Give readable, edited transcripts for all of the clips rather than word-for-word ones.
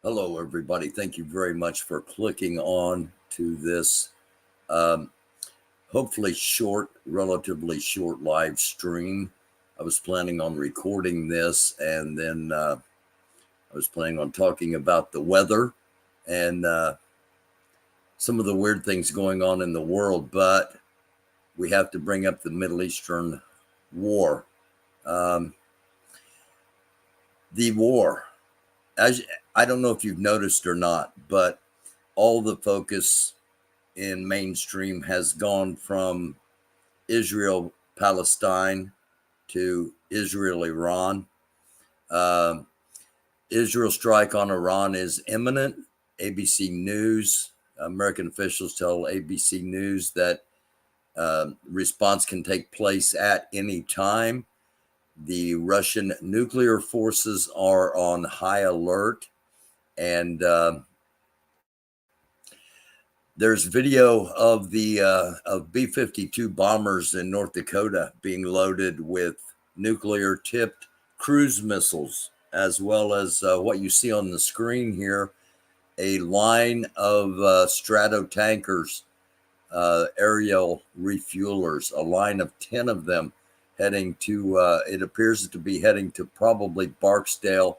Hello, everybody. Thank you very much for clicking on to this um, hopefully relatively short live stream. I was planning on recording this and then I was planning on talking about the weather and some of the weird things going on in the world, but we have to bring up the Middle Eastern war. Um, the war, as I don't know if you've noticed or not, but all the focus in mainstream has gone from Israel Palestine to Israel Iran. Um, Israel strike on Iran is imminent. ABC News, American officials tell ABC News that response can take place at any time. The Russian nuclear forces are on high alert, and there's video of the of B-52 bombers in North Dakota being loaded with nuclear-tipped cruise missiles, as well as what you see on the screen here, a line of Strato tankers, aerial refuelers, a line of 10 of them heading to, it appears to be heading to probably Barksdale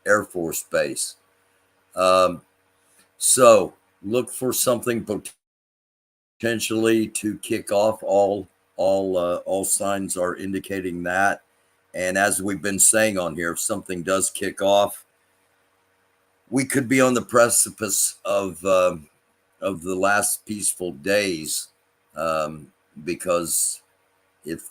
Air Force Base. Um, so look for something potentially to kick off. All signs are indicating that. And as we've been saying on here, if something does kick off, we could be on the precipice of the last peaceful days, because if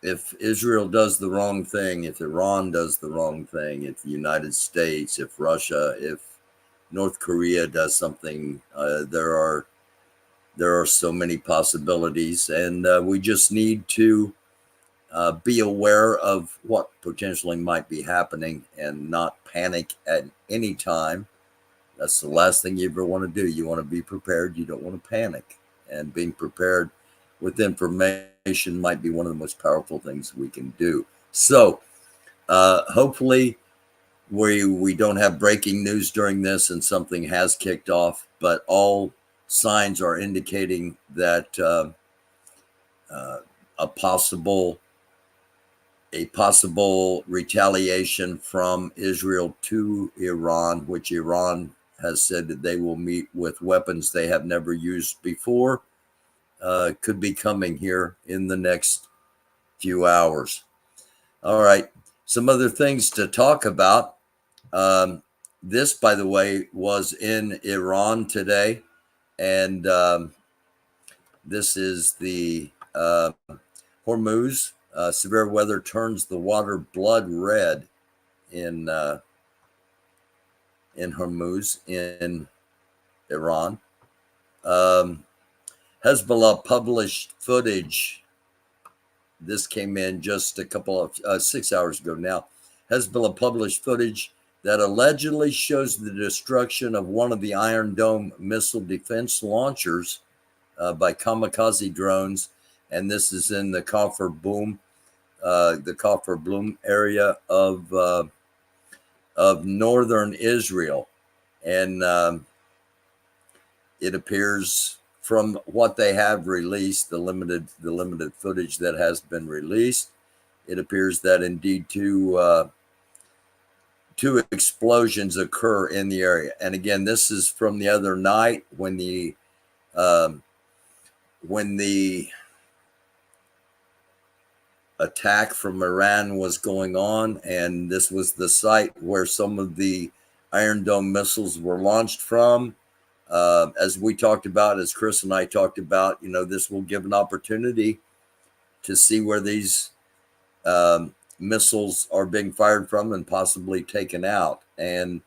if Israel does the wrong thing, if Iran does the wrong thing, if the United States, if Russia, if North Korea does something, there are so many possibilities, and we just need to be aware of what potentially might be happening and not panic at any time. That's the last thing you ever want to do. You want to be prepared. You don't want to panic. And being prepared with information might be one of the most powerful things we can do. So hopefully we don't have breaking news during this and something has kicked off, but all signs are indicating that a possible retaliation from Israel to Iran, which Iran has said that they will meet with weapons they have never used before, could be coming here in the next few hours. All right, some other things to talk about. This, by the way, was in Iran today, and this is the Hormuz. Severe weather turns the water blood red in Hormuz in Iran. Hezbollah published footage. This came in just a couple of 6 hours ago now. Hezbollah published footage that allegedly shows the destruction of one of the Iron Dome missile defense launchers by kamikaze drones, and this is in the Kafr Bloom area of northern Israel, and it appears from what they have released, the limited footage that has been released, it appears that indeed two explosions occur in the area. And again, this is from the other night when the attack from Iran was going on, and this was the site where some of the Iron Dome missiles were launched from. As we talked about, as Chris and I talked about, this will give an opportunity to see where these missiles are being fired from and possibly taken out. And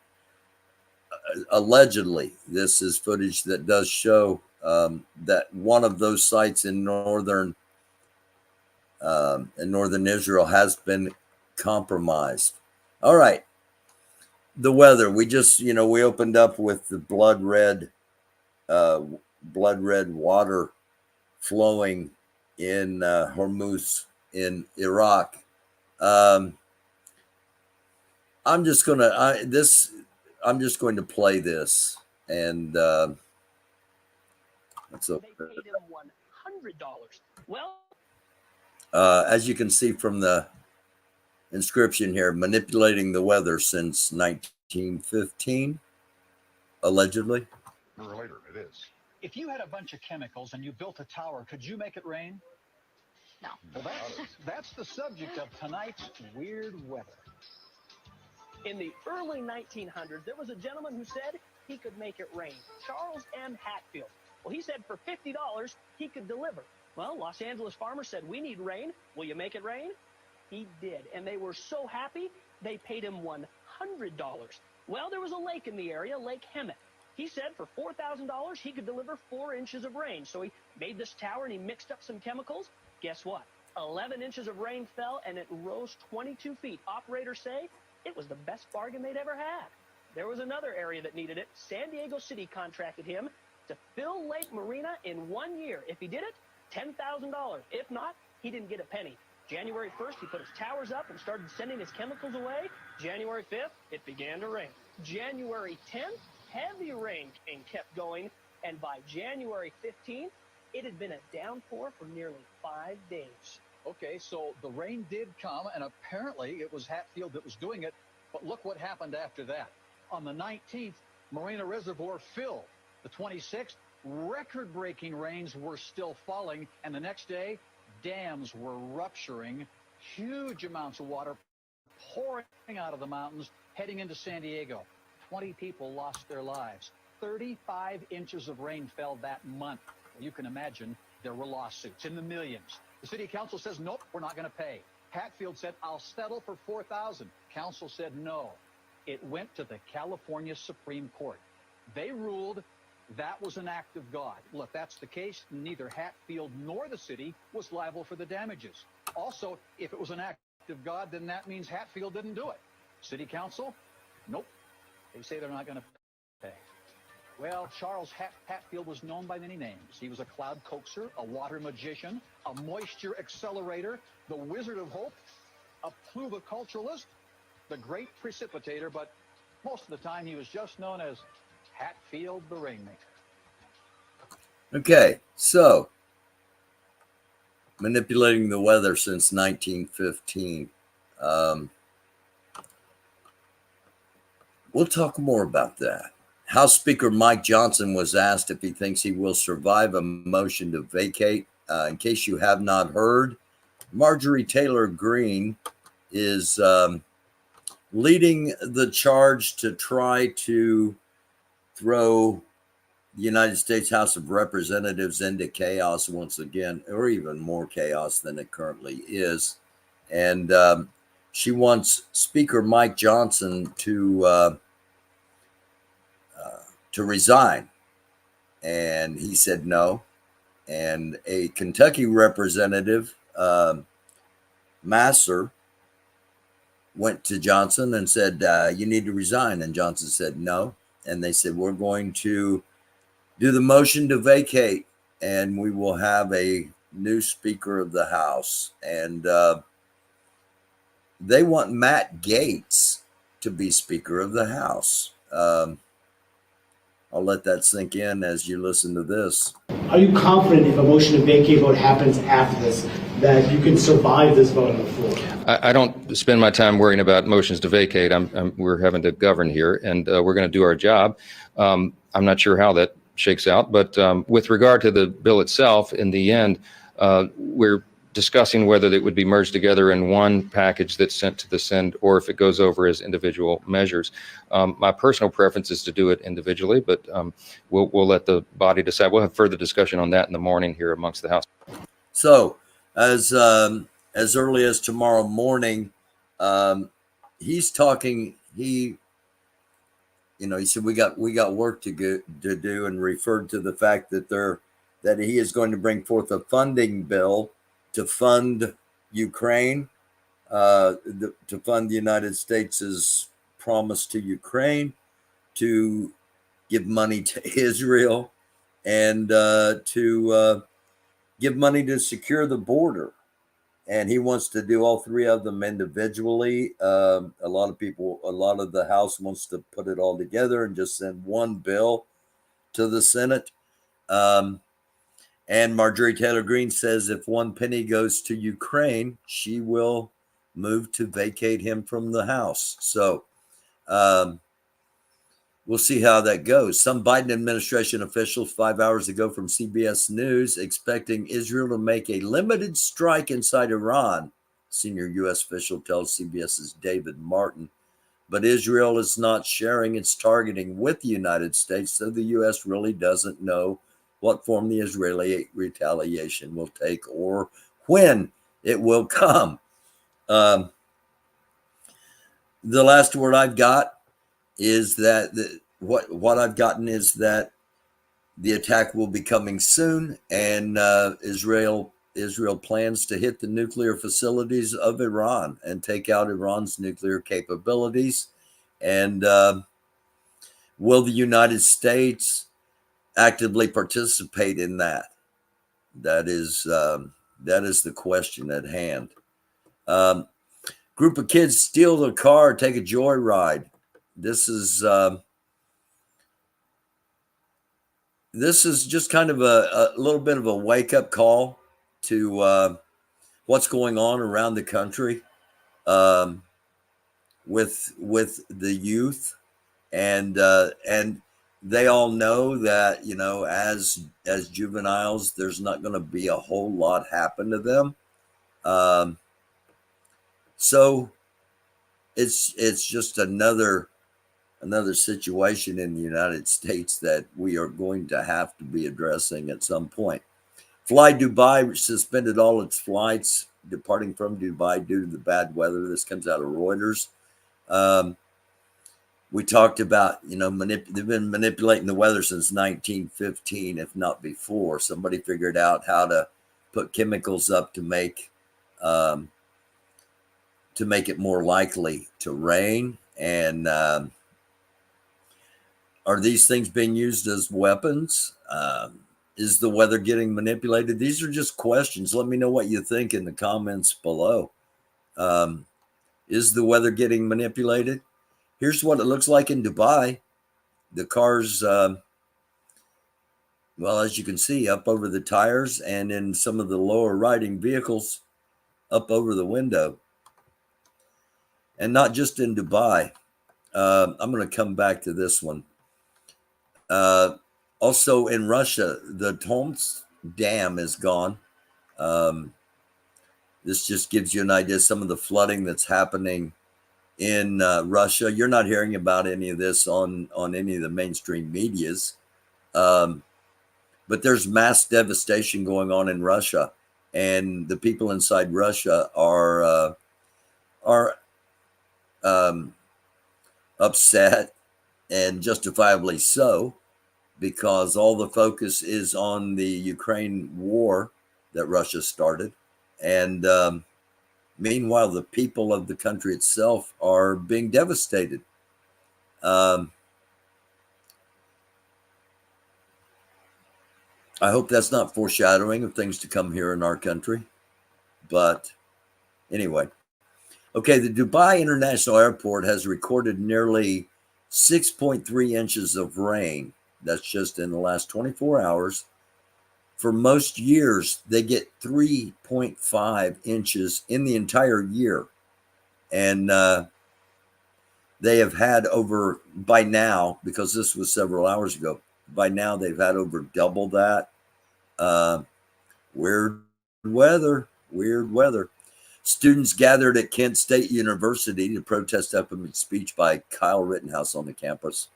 allegedly, this is footage that does show that one of those sites in northern Israel has been compromised. All right. The weather. We just, we opened up with the blood red water flowing in Hormuz in Iraq. I'm just gonna this I'm just going to play this, and let's open They paid him $100. Well, as you can see from the inscription here, manipulating the weather since 1915, allegedly. Sooner or later, it is. If you had a bunch of chemicals and you built a tower, could you make it rain? No. Well, that's the subject of tonight's weird weather. in the early 1900s, there was a gentleman who said he could make it rain. Charles M. Hatfield. Well, he said for $50, he could deliver. Well, Los Angeles farmers said, we need rain. Will you make it rain? He did. And they were so happy, they paid him $100. Well, there was a lake in the area, Lake Hemet. He said for $4,000, he could deliver 4 inches of rain. So he made this tower and he mixed up some chemicals. Guess what? 11 inches of rain fell and it rose 22 feet. Operators say it was the best bargain they'd ever had. There was another area that needed it. San Diego City contracted him to fill Lake Marina in 1 year. If he did it, $10,000. If not, he didn't get a penny. January 1st, he put his towers up and started sending his chemicals away. January 5th, it began to rain. January 10th, heavy rain kept going. And by January 15th, it had been a downpour for nearly 5 days. Okay, so the rain did come, and apparently it was Hatfield that was doing it. But look what happened after that. On the 19th, Marina Reservoir filled. The 26th, record-breaking rains were still falling. And the next day, dams were rupturing. Huge amounts of water pouring out of the mountains, heading into San Diego. 20 people lost their lives. 35 inches of rain fell that month. You can imagine there were lawsuits in the millions. The city council says, nope, we're not going to pay. Hatfield said, I'll settle for $4,000. Council said no. It went to the California Supreme Court. They ruled that was an act of God. Well, if that's the case, neither Hatfield nor the city was liable for the damages. Also, if it was an act of God, then that means Hatfield didn't do it. City council? Nope. They say they're not going to pay. Well, Charles Hatfield was known by many names. He was a cloud coaxer, a water magician, a moisture accelerator, the wizard of hope, a pluviculturalist, the great precipitator, but most of the time he was just known as Hatfield the Rainmaker. Okay, so manipulating the weather since 1915. We'll talk more about that. House Speaker Mike Johnson was asked if he thinks he will survive a motion to vacate. In case you have not heard, Marjorie Taylor Greene is leading the charge to try to throw the United States House of Representatives into chaos once again, or even more chaos than it currently is. And she wants Speaker Mike Johnson to resign. And he said no. And a Kentucky representative, Masser, went to Johnson and said, you need to resign. And Johnson said no. And they said, we're going to do the motion to vacate and we will have a new Speaker of the House. And they want Matt Gaetz to be Speaker of the House. I'll let that sink in as you listen to this. Are you confident if a motion to vacate vote happens after this, that you can survive this vote on the floor? I don't spend my time worrying about motions to vacate. We're having to govern here, and we're going to do our job. I'm not sure how that shakes out, but with regard to the bill itself, in the end, we're discussing whether it would be merged together in one package that's sent to the Senate, or if it goes over as individual measures. My personal preference is to do it individually, but we'll let the body decide. We'll have further discussion on that in the morning here amongst the House. So as early as tomorrow morning, he's talking. He said we got work to do, and referred to the fact that he is going to bring forth a funding bill to fund Ukraine, to fund the United States' promise to Ukraine, to give money to Israel, and to give money to secure the border. and he wants to do all three of them individually. A lot of the House wants to put it all together and just send one bill to the Senate. And Marjorie Taylor Greene says if one penny goes to Ukraine, she will move to vacate him from the House. So we'll see how that goes. Some Biden administration officials 5 hours ago from CBS News expecting Israel to make a limited strike inside Iran. Senior U.S. official tells CBS's David Martin. But Israel is not sharing its targeting with the United States, so the U.S. really doesn't know what form the Israeli retaliation will take or when it will come. The last word I've got is that what I've gotten is that the attack will be coming soon, and Israel plans to hit the nuclear facilities of Iran and take out Iran's nuclear capabilities. And will the United States actively participate in that? That is the question at hand. Group of kids steal the car, take a joyride. This is just kind of a little bit of a wake-up call to what's going on around the country with the youth, and they all know that, you know, as juveniles, there's not going to be a whole lot happen to them. So it's just another situation in the United States that we are going to have to be addressing at some point. Fly Dubai suspended all its flights departing from Dubai due to the bad weather. This comes out of Reuters. We talked about, you know, they've been manipulating the weather since 1915, if not before. Somebody figured out how to put chemicals up to make it more likely to rain. And are these things being used as weapons? Is the weather getting manipulated? These are just questions. Let me know what you think in the comments below. Is the weather getting manipulated? Here's what it looks like in Dubai. The cars, well, as you can see, up over the tires, and in some of the lower riding vehicles, up over the window. And not just in Dubai. I'm going to come back to this one. Also in Russia, the Tomsk Dam is gone. This just gives you an idea of some of the flooding that's happening in Russia. You're not hearing about any of this on any of the mainstream medias. But there's mass devastation going on in Russia, and the people inside Russia are upset, and justifiably so, because all the focus is on the Ukraine war that Russia started. And meanwhile, the people of the country itself are being devastated. I hope that's not foreshadowing of things to come here in our country. But anyway, okay, the Dubai International Airport has recorded nearly 6.3 inches of rain. That's just in the last 24 hours. For most years, they get 3.5 inches in the entire year. And they have had over, by now, because this was several hours ago, by now they've had over double that. Weird weather. Students gathered at Kent State University to protest upcoming speech by Kyle Rittenhouse on the campus.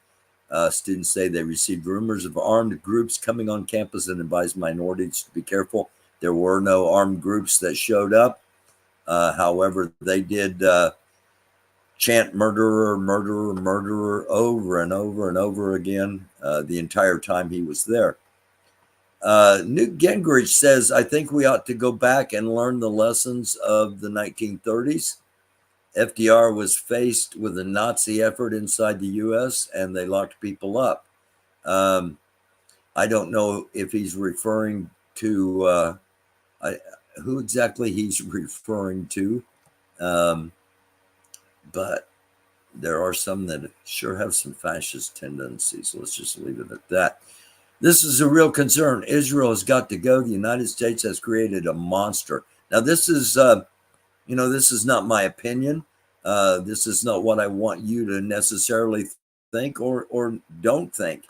Students say they received rumors of armed groups coming on campus and advised minorities to be careful. There were no armed groups that showed up. However, they did chant murderer, murderer, murderer over and over and over again the entire time he was there. Newt Gingrich says, I think we ought to go back and learn the lessons of the 1930s. FDR was faced with a Nazi effort inside the U.S. and they locked people up. I don't know if he's referring to, who exactly he's referring to. But there are some that sure have some fascist tendencies. Let's just leave it at that. This is a real concern. Israel has got to go. The United States has created a monster. Now, this is, this is not my opinion. This is not what I want you to necessarily think or don't think.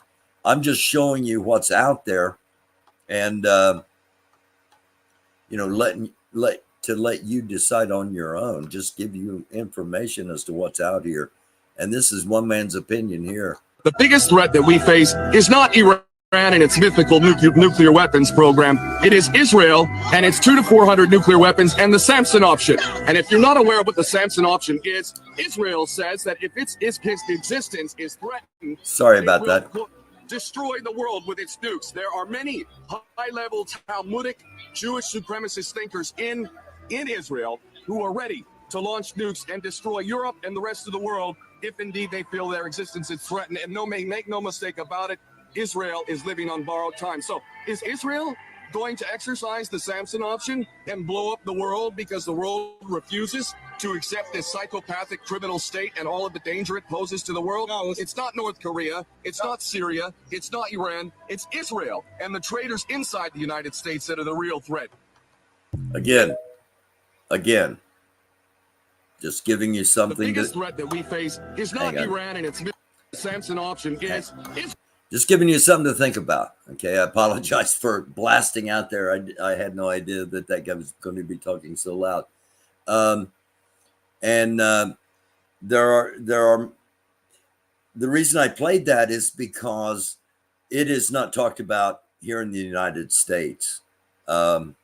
I'm just showing you what's out there, and let you decide on your own. Just give you information as to what's out here, and this is one man's opinion here. The biggest threat that we face is not Iran and its mythical nuclear weapons program. It is Israel and its 200 to 400 nuclear weapons and the Samson option. And if you're not aware of what the Samson option is, Israel says that if its existence is threatened, sorry about that, destroy the world with its nukes. There are many high-level Talmudic Jewish supremacist thinkers in Israel who are ready to launch nukes and destroy Europe and the rest of the world if indeed they feel their existence is threatened. And make no mistake about it, Israel is living on borrowed time. So is Israel going to exercise the Samson option and blow up the world because the world refuses to accept this psychopathic criminal state and all of the danger it poses to the world? No, it's not North Korea, it's not Syria, it's not Iran, it's Israel and the traitors inside the United States that are the real threat. Again, just giving you something. The biggest threat that we face is not Iran and its Samson option is just giving you something to think about. Okay, I apologize for blasting out there. I had no idea that guy was going to be talking so loud. There are the reason I played that is because it is not talked about here in the United States. That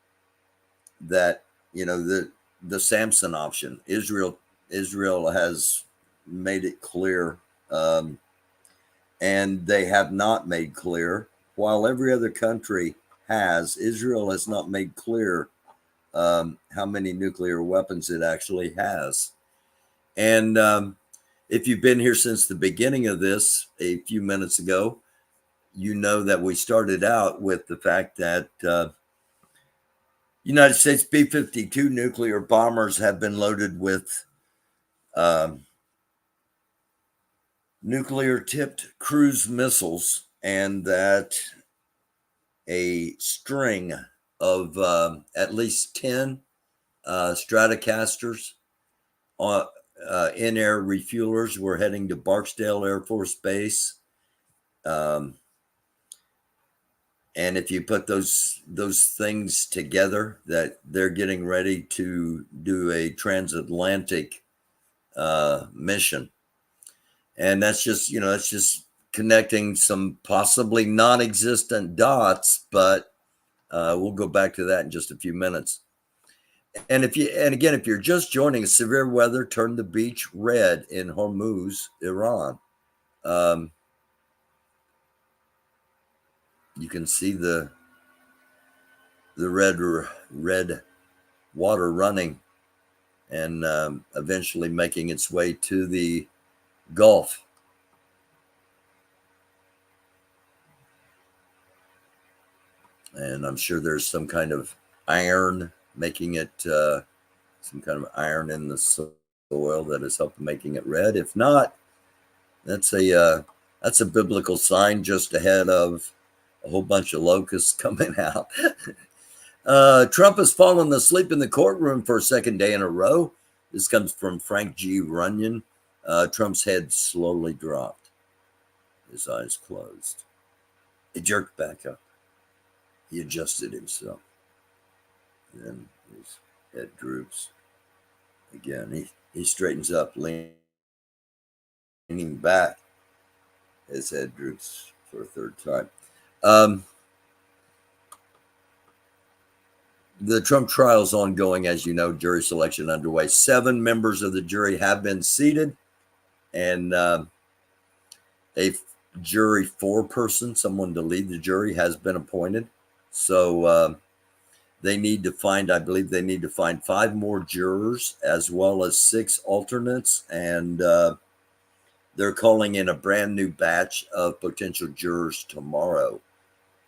the Samson option, Israel has made it clear. And they have not made clear, while every other country has. Israel has not made clear how many nuclear weapons it actually has. And if you've been here since the beginning of this, a few minutes ago, you know that we started out with the fact that United States B-52 nuclear bombers have been loaded with nuclear-tipped cruise missiles, and that a string of at least 10 Stratocasters in-air refuelers were heading to Barksdale Air Force Base. And if you put those things together, that they're getting ready to do a transatlantic mission. And that's just connecting some possibly non-existent dots, but we'll go back to that in just a few minutes. And if you're just joining us, severe weather turned the beach red in Hormuz, Iran. You can see the red water running and eventually making its way to the Gulf. And I'm sure there's some kind of iron making it, some kind of iron in the soil that has helped making it red. If not, that's a biblical sign just ahead of a whole bunch of locusts coming out. Trump has fallen asleep in the courtroom for a second day in a row. This comes from Frank G. Runyon. Trump's head slowly dropped. His eyes closed. He jerked back up. He adjusted himself. Then his head droops. Again, he straightens up, leaning back. His head droops for a third time. The Trump trial is ongoing, as you know, jury selection underway. 7 members of the jury have been seated, and a jury foreperson, someone to lead the jury, has been appointed. So they need to find, I believe they need to find 5 more jurors as well as 6 alternates. And they're calling in a brand new batch of potential jurors tomorrow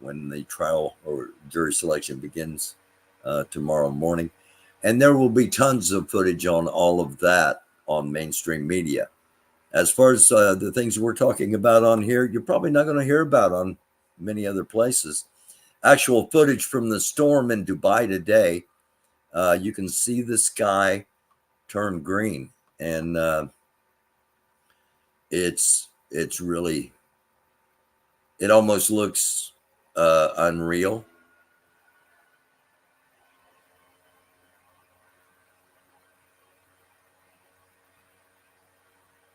when the trial or jury selection begins tomorrow morning. And there will be tons of footage on all of that on mainstream media. As far as the things we're talking about on here, you're probably not going to hear about on many other places. Actual footage from the storm in Dubai today, you can see the sky turn green, and it's really, it almost looks unreal.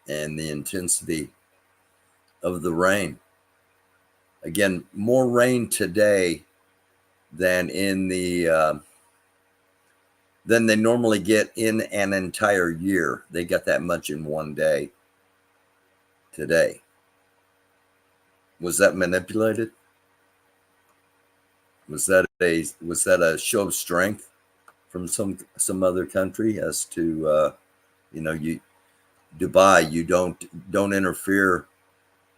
And the intensity of the rain. Again, more rain today than in the than they normally get in an entire year. They got that much in one day today. Was that manipulated? Was that a show of strength from some other country as to Dubai, you don't interfere.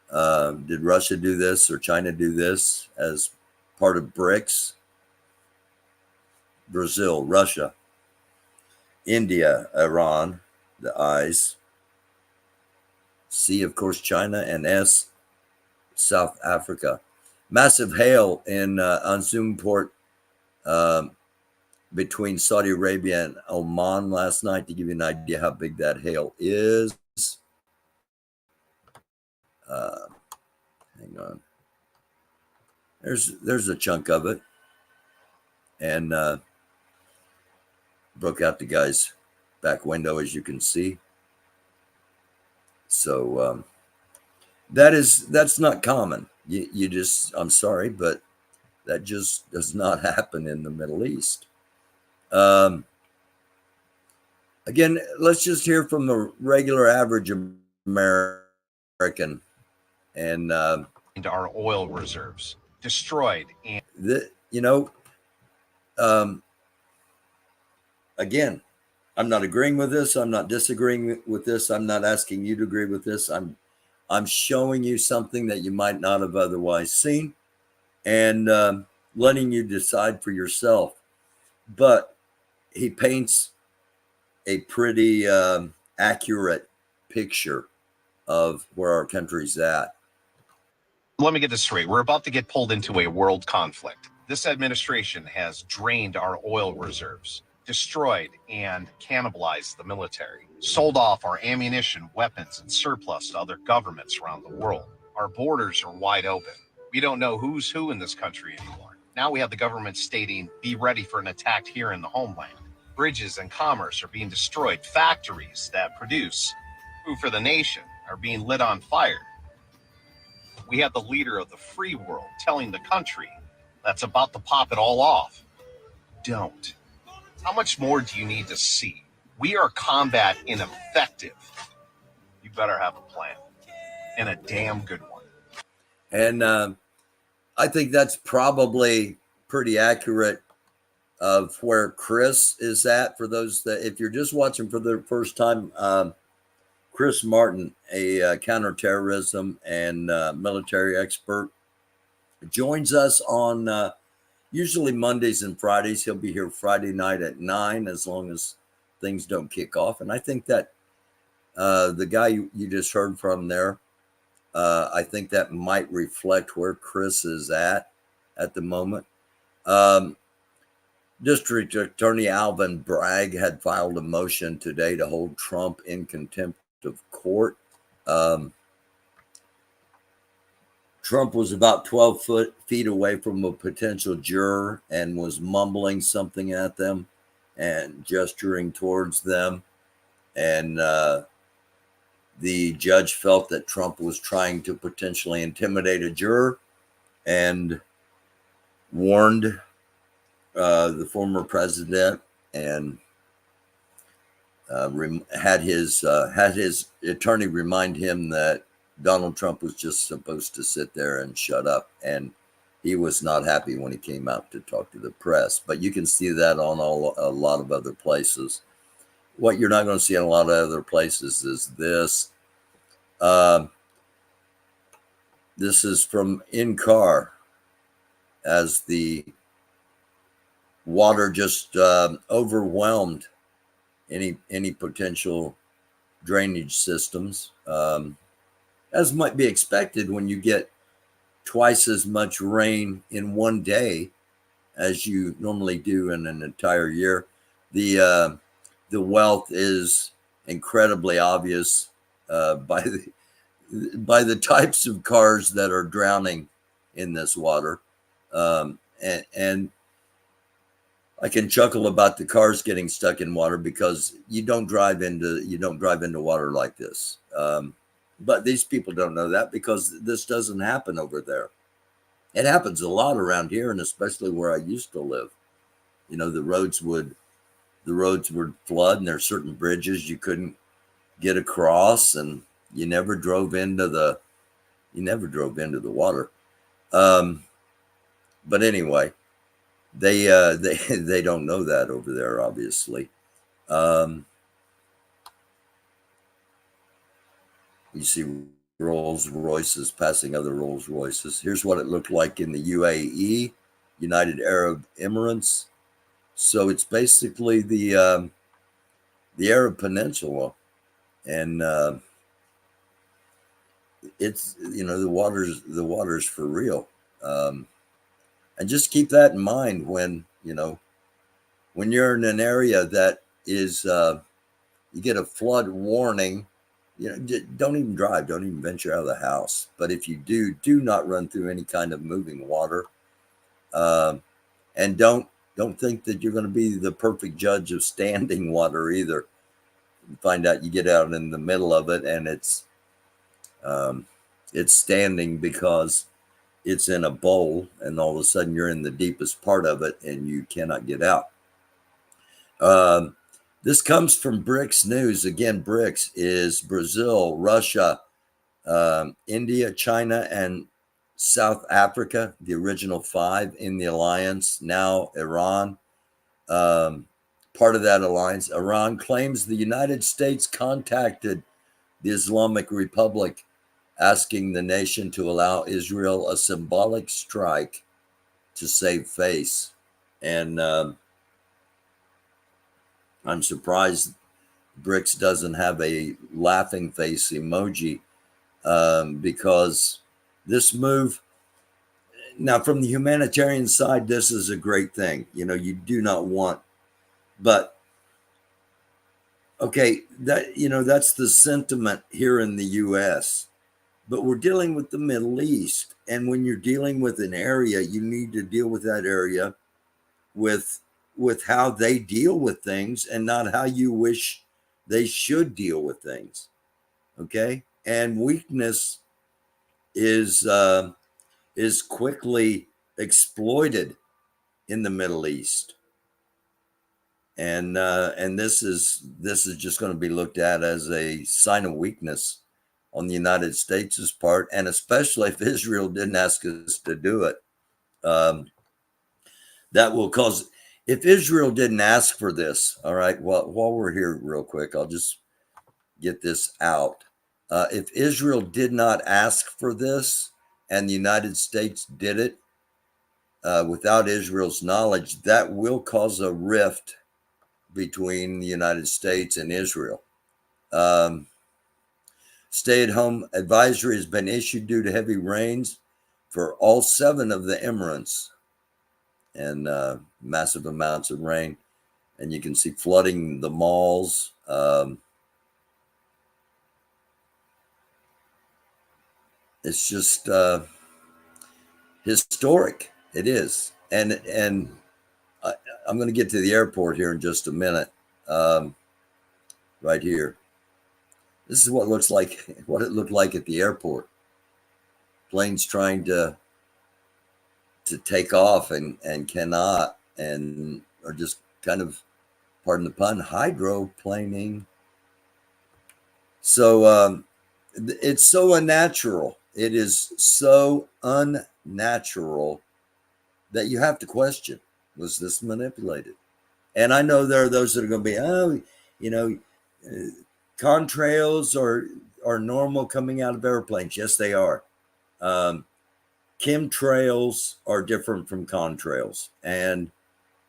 Did Russia do this or China do this as part of BRICS? Brazil, Russia, India, Iran, the I's. C, of course, China, and S, South Africa. Massive hail in Anzum Port between Saudi Arabia and Oman last night, to give you an idea how big that hail is. Hang on. There's a chunk of it, and broke out the guy's back window, as you can see. So that's not common. You just, I'm sorry, but that just does not happen in the Middle East. Again, let's just hear from the regular average American. And into our oil reserves, destroyed. And again, I'm not agreeing with this. I'm not disagreeing with this. I'm not asking you to agree with this. I'm showing you something that you might not have otherwise seen, and letting you decide for yourself. But he paints a pretty accurate picture of where our country's at. let me get this straight. We're about to get pulled into a world conflict. This administration has drained our oil reserves, destroyed and cannibalized the military, sold off our ammunition, weapons, and surplus to other governments around the world. Our borders are wide open. We don't know who's who in this country anymore. Now we have the government stating, be ready for an attack here in the homeland. Bridges and commerce are being destroyed. Factories that produce food for the nation are being lit on fire. We have the leader of the free world telling the country that's about to pop it all off, don't. How much more do you need to see? We are combat ineffective. You better have a plan, and a damn good one. And I think that's probably pretty accurate of where Chris is at. For those that, if you're just watching for the first time, Chris Martin, a counterterrorism and military expert, joins us on usually Mondays and Fridays. He'll be here Friday night at 9, as long as things don't kick off. And I think that the guy you just heard from there, I think that might reflect where Chris is at the moment. District Attorney Alvin Bragg had filed a motion today to hold Trump in contempt of court. Trump was about 12 feet away from a potential juror and was mumbling something at them and gesturing towards them. And the judge felt that Trump was trying to potentially intimidate a juror and warned the former president and had his attorney remind him that Donald Trump was just supposed to sit there and shut up. And he was not happy when he came out to talk to the press. But you can see that on a lot of other places. What you're not going to see in a lot of other places is this. This is from In Car, as the water just overwhelmed any potential drainage systems, as might be expected when you get twice as much rain in one day as you normally do in an entire year. The wealth is incredibly obvious by the types of cars that are drowning in this water, and I can chuckle about the cars getting stuck in water because you don't drive into water like this. But these people don't know that because this doesn't happen over there. It happens a lot around here, and especially where I used to live. You know, the roads would flood, and there's certain bridges you couldn't get across, and you never drove into the water. But anyway, they don't know that over there, obviously. You see Rolls Royces passing other Rolls Royces. Here's what it looked like in the UAE, United Arab Emirates. So it's basically the Arab Peninsula, and it's, you know, the water's for real. And just keep that in mind when you're in an area that is you get a flood warning. You know, don't even drive, don't even venture out of the house. But if you do not run through any kind of moving water, and don't think that you're going to be the perfect judge of standing water either. You find out you get out in the middle of it and it's standing because it's in a bowl, and all of a sudden you're in the deepest part of it and you cannot get out. This comes from BRICS News. Again, BRICS is Brazil, Russia, India, China, and South Africa, the original 5 in the alliance. Now Iran, part of that alliance. Iran claims the United States contacted the Islamic Republic, asking the nation to allow Israel a symbolic strike to save face. And I'm surprised BRICS doesn't have a laughing face emoji, because this move, now from the humanitarian side, this is a great thing. You know, you do not want, but okay, that's the sentiment here in the US, but we're dealing with the Middle East. And when you're dealing with an area, you need to deal with that area with how they deal with things and not how you wish they should deal with things. Okay. And weakness is quickly exploited in the Middle East. And this is just going to be looked at as a sign of weakness on the United States' part, and especially if Israel didn't ask us to do it. That will cause, if Israel didn't ask for this, all right, well, while we're here real quick, I'll just get this out. If Israel did not ask for this and the United States did it without Israel's knowledge, that will cause a rift between the United States and Israel. Stay-at-home advisory has been issued due to heavy rains for all 7 of the Emirates, and massive amounts of rain. And you can see flooding the malls. It's just historic. It is. And I'm going to get to the airport here in just a minute. Right here. This is what it looked like at the airport. Planes trying to take off and cannot, and are just kind of, pardon the pun, hydroplaning. So it's so unnatural. It is so unnatural that you have to question, was this manipulated? And I know there are those that are going to be, contrails are normal coming out of airplanes. Yes, they are. Chemtrails are different from contrails. And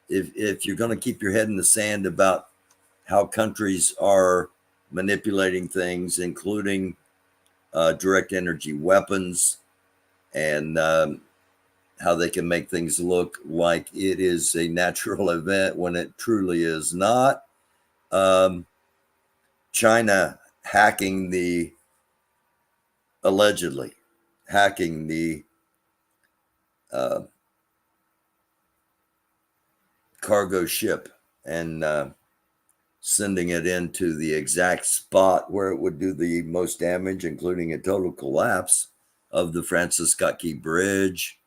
if you're going to keep your head in the sand about how countries are manipulating things, including direct energy weapons, and how they can make things look like it is a natural event when it truly is not. China allegedly hacking the cargo ship and sending it into the exact spot where it would do the most damage, including a total collapse of the Francis Scott Key Bridge.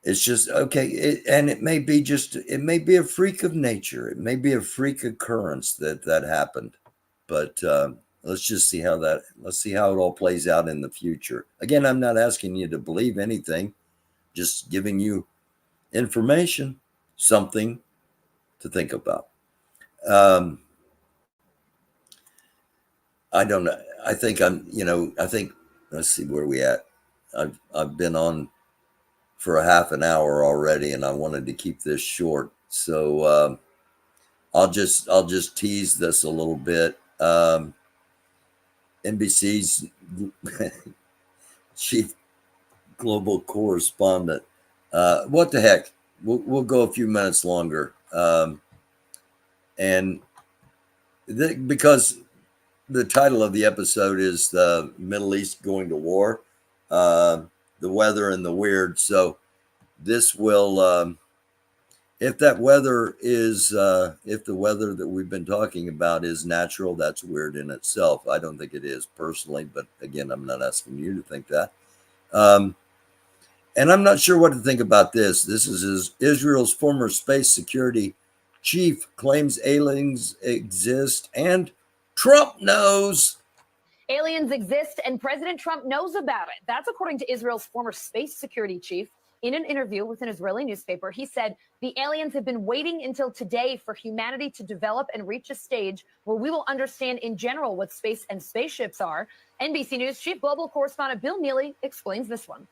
It's just okay, and it may be a freak of nature. It may be a freak occurrence that happened, but let's see how it all plays out in the future. Again, I'm not asking you to believe anything, just giving you information, something to think about. I don't know. I think let's see where we at. I've been on for a half an hour already, and I wanted to keep this short. So I'll just tease this a little bit. NBC's chief global correspondent. What the heck? We'll go a few minutes longer. Because the title of the episode is the Middle East going to war, the weather and the weird. So this will, if the weather that we've been talking about is natural, that's weird in itself. I don't think it is personally, but again, I'm not asking you to think that. And I'm not sure what to think about this. This is Israel's former space security chief claims aliens exist and Trump knows. Aliens exist and President Trump knows about it. That's according to Israel's former space security chief. In an interview with an Israeli newspaper, he said the aliens have been waiting until today for humanity to develop and reach a stage where we will understand in general what space and spaceships are. NBC News chief global correspondent Bill Neely explains this one.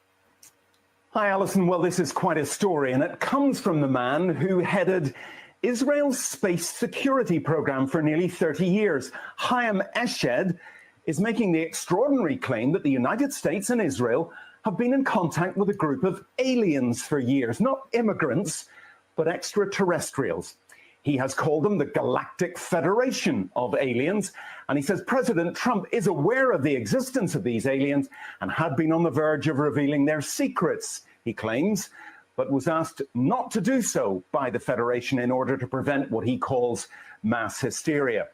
Hi, Alison. Well, this is quite a story, and it comes from the man who headed Israel's space security program for nearly 30 years. Chaim Eshed is making the extraordinary claim that the United States and Israel have been in contact with a group of aliens for years, not immigrants, but extraterrestrials. He has called them the Galactic Federation of Aliens, and he says President Trump is aware of the existence of these aliens and had been on the verge of revealing their secrets, he claims, but was asked not to do so by the Federation in order to prevent what he calls mass hysteria.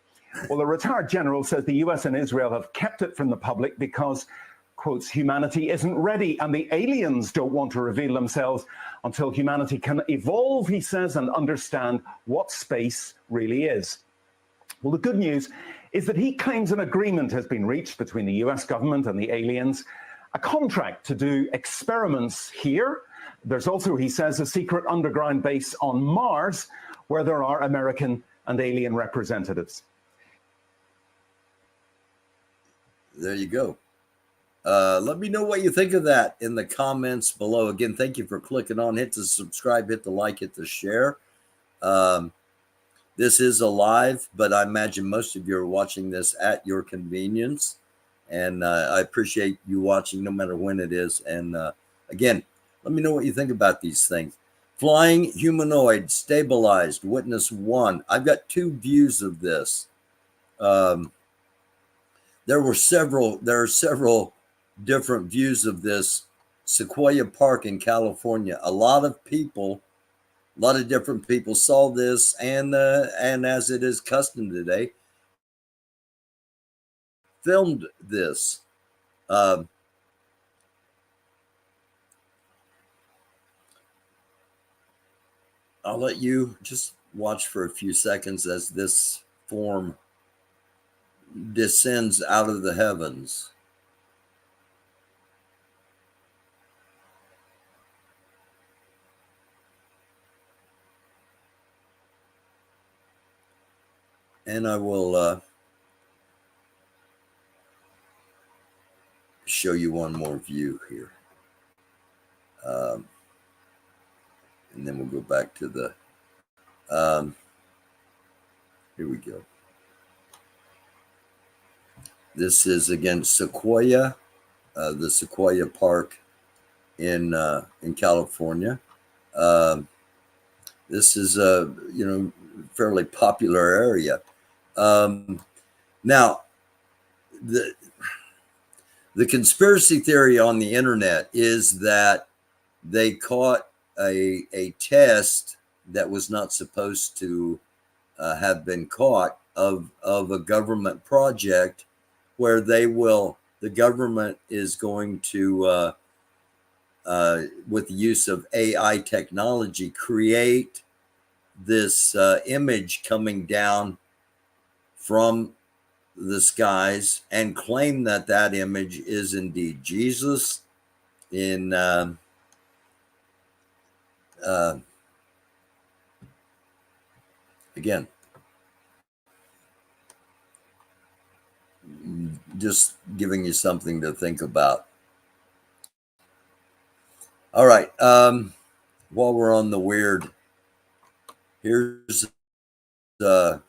Well, the retired general says the US and Israel have kept it from the public because, quotes, humanity isn't ready and the aliens don't want to reveal themselves until humanity can evolve, he says, and understand what space really is. Well, the good news is that he claims an agreement has been reached between the US government and the aliens, a contract to do experiments here. There's also, he says, a secret underground base on Mars where there are American and alien representatives. There you go. Let me know what you think of that in the comments below. Again, thank you for clicking on. Hit the subscribe, hit the like, hit the share. This is a live, but I imagine most of you are watching this at your convenience. And I appreciate you watching no matter when it is. And again, let me know what you think about these things. Flying humanoid stabilized, witness 1. I've got 2 views of this. There are several different views of this. Sequoia Park in California. A lot of different people saw this, and as it is custom today, filmed this. I'll let you just watch for a few seconds as this form descends out of the heavens. And I will show you one more view here. and then we'll go back to the, here we go. This is again Sequoia, the Sequoia Park in California. This is a fairly popular area. Now, the conspiracy theory on the internet is that they caught a test that was not supposed to have been caught of a government project where the government is going to, with the use of AI technology, create this image coming down from the skies and claim that that image is indeed Jesus in again, just giving you something to think about. All right. While we're on the weird, here's a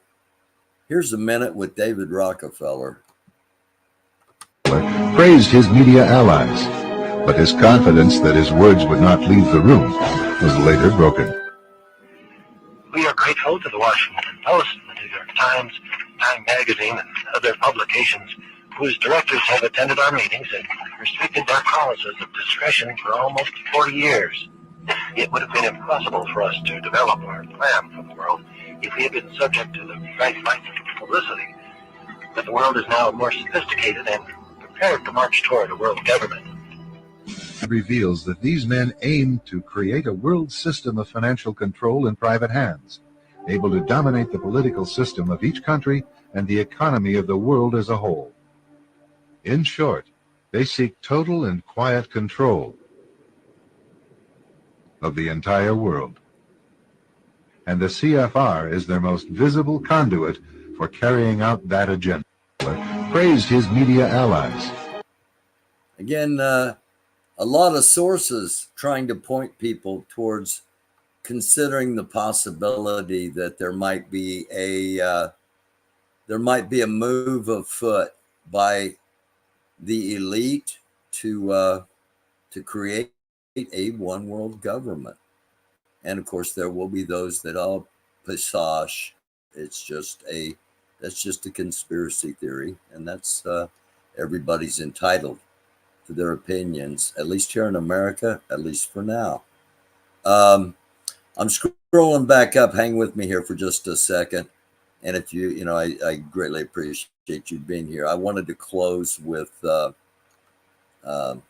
minute with David Rockefeller. Praised his media allies, but his confidence that his words would not leave the room was later broken. We are grateful to the Washington Post, the New York Times, Time Magazine, and other publications whose directors have attended our meetings and restricted their promises of discretion for almost 40 years. It would have been impossible for us to develop our plan for the world if we had been subject to the bright lights of publicity. But the world is now more sophisticated and prepared to march toward a world government. It reveals that these men aim to create a world system of financial control in private hands, able to dominate the political system of each country and the economy of the world as a whole. In short, they seek total and quiet control of the entire world. And the CFR is their most visible conduit for carrying out that agenda. Praised his media allies. Again, a lot of sources trying to point people towards considering the possibility that there might be a move afoot by the elite to create a one world government. And of course, there will be those that pish. That's just a conspiracy theory, and that's everybody's entitled to their opinions, at least here in America, at least for now. I'm scrolling back up. Hang with me here for just a second. And if I greatly appreciate you being here. I wanted to close with, I hope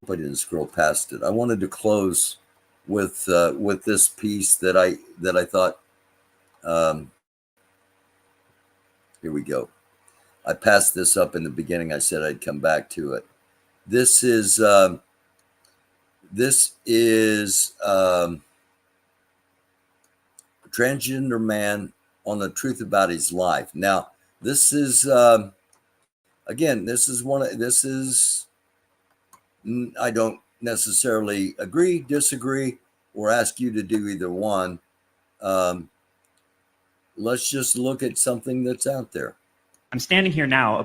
I didn't scroll past it. I wanted to close with this piece that I thought, here we go. I passed this up in the beginning. I said I'd come back to it. This is a transgender man on the truth about his life. Now, this is again, I don't necessarily agree, disagree, or ask you to do either one. Let's just look at something that's out there. I'm standing here now, a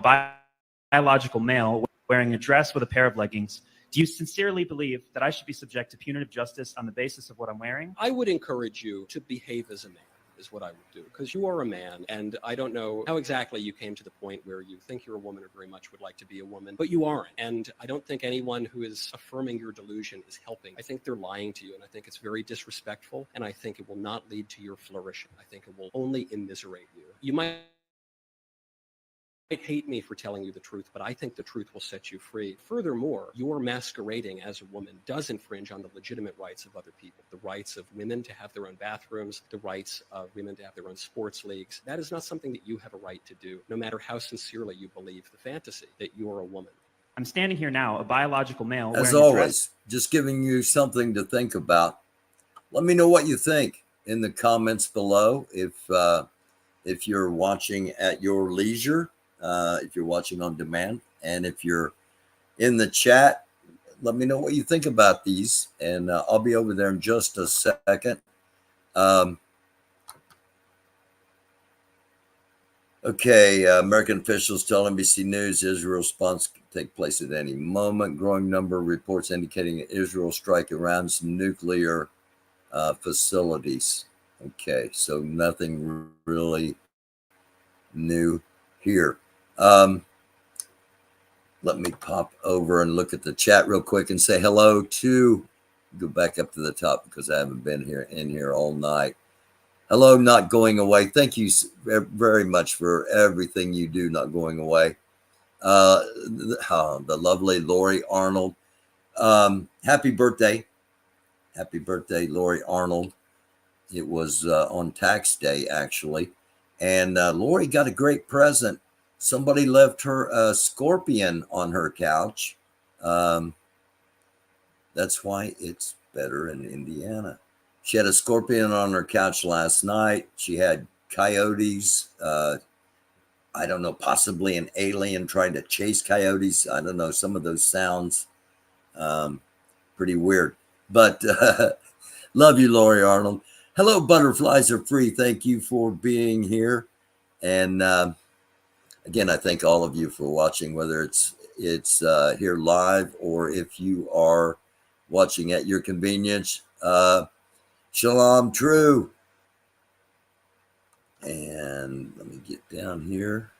biological male wearing a dress with a pair of leggings. Do you sincerely believe that I should be subject to punitive justice on the basis of what I'm wearing? I would encourage you to behave as a man, is what I would do, because you are a man, and I don't know how exactly you came to the point where you think you're a woman or very much would like to be a woman, but you aren't. And I don't think anyone who is affirming your delusion is helping. I think they're lying to you, and I think it's very disrespectful, and I think it will not lead to your flourishing. I think it will only immiserate you. You might hate me for telling you the truth, but I think the truth will set you free. Furthermore, your masquerading as a woman does infringe on the legitimate rights of other people. The rights of women to have their own bathrooms, the rights of women to have their own sports leagues. That is not something that you have a right to do, no matter how sincerely you believe the fantasy that you're a woman. I'm standing here now, a biological male. As wearing always, just giving you something to think about. Let me know what you think in the comments below. If you're watching at your leisure, if you're watching on demand, and if you're in the chat, let me know what you think about these, and I'll be over there in just a second. Okay, American officials tell NBC News Israel's response could take place at any moment. Growing number of reports indicating Israel strike around some nuclear facilities. Okay, so nothing really new here. Let me pop over and look at the chat real quick and say hello to, go back up to the top because I haven't been in here all night. Hello, Not Going Away. Thank you very much for everything you do, Not Going Away. The lovely Lori Arnold. Happy birthday. Happy birthday, Lori Arnold. It was on tax day, actually. And Lori got a great present. Somebody left her a scorpion on her couch. That's why it's better in Indiana. She had a scorpion on her couch last night. She had coyotes. I don't know, possibly an alien trying to chase coyotes. I don't know. Some of those sounds pretty weird. But love you, Lori Arnold. Hello, Butterflies Are Free. Thank you for being here. And again, I thank all of you for watching, whether it's here live or if you are watching at your convenience. Shalom True. And let me get down here.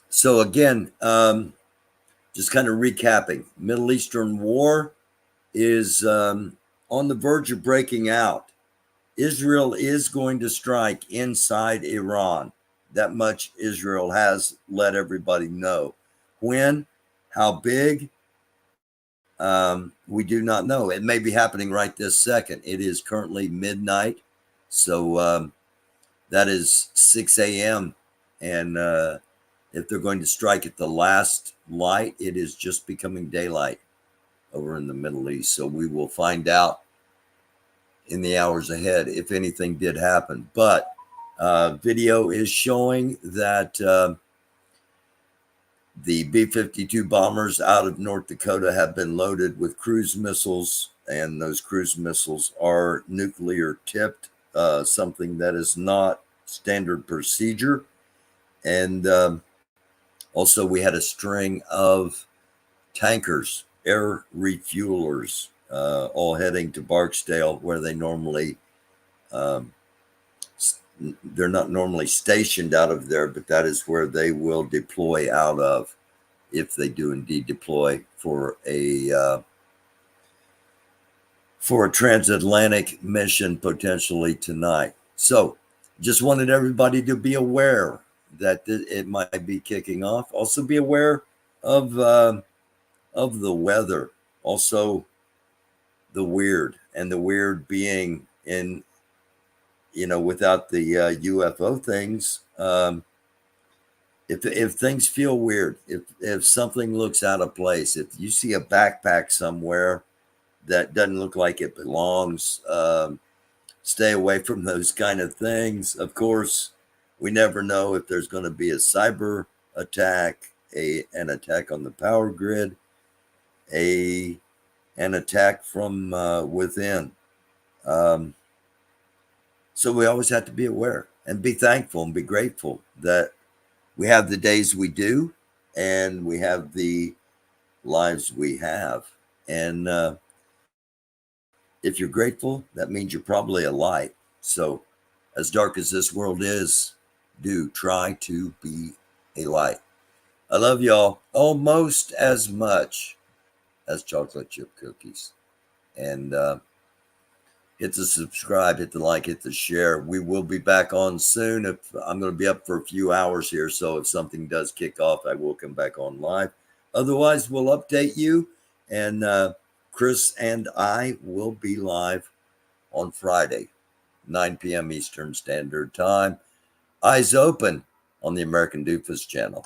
So again, just kind of recapping, Middle Eastern war is on the verge of breaking out. Israel is going to strike inside Iran. That much Israel has let everybody know. When, how big, we do not know. It may be happening right this second. It is currently midnight. So that is 6 a.m. And if they're going to strike at the last light, it is just becoming daylight over in the Middle East. So we will find out in the hours ahead if anything did happen. But video is showing that the B-52 bombers out of North Dakota have been loaded with cruise missiles, and those cruise missiles are nuclear tipped, something that is not standard procedure. And also we had a string of tankers, air refuelers, all heading to Barksdale, where they normally, they're not normally stationed out of there, but that is where they will deploy out of, if they do indeed deploy for a transatlantic mission potentially tonight. So just wanted everybody to be aware that it might be kicking off. Also be aware of the weather. Also the weird, and the weird being in, without the UFO things, if things feel weird, if something looks out of place, if you see a backpack somewhere that doesn't look like it belongs, stay away from those kind of things. Of course, we never know if there's going to be a cyber attack, an attack on the power grid, an attack from within. So we always have to be aware and be thankful and be grateful that we have the days we do, and we have the lives we have. And if you're grateful, that means you're probably a light. So as dark as this world is, do try to be a light. I love y'all almost as much as chocolate chip cookies. And hit the subscribe, hit the like, hit the share. We will be back on soon. If I'm going to be up for a few hours here, so if something does kick off, I will come back on live. Otherwise, we'll update you, and Chris and I will be live on Friday, 9 p.m. Eastern Standard Time. Eyes open on the American Doofus channel.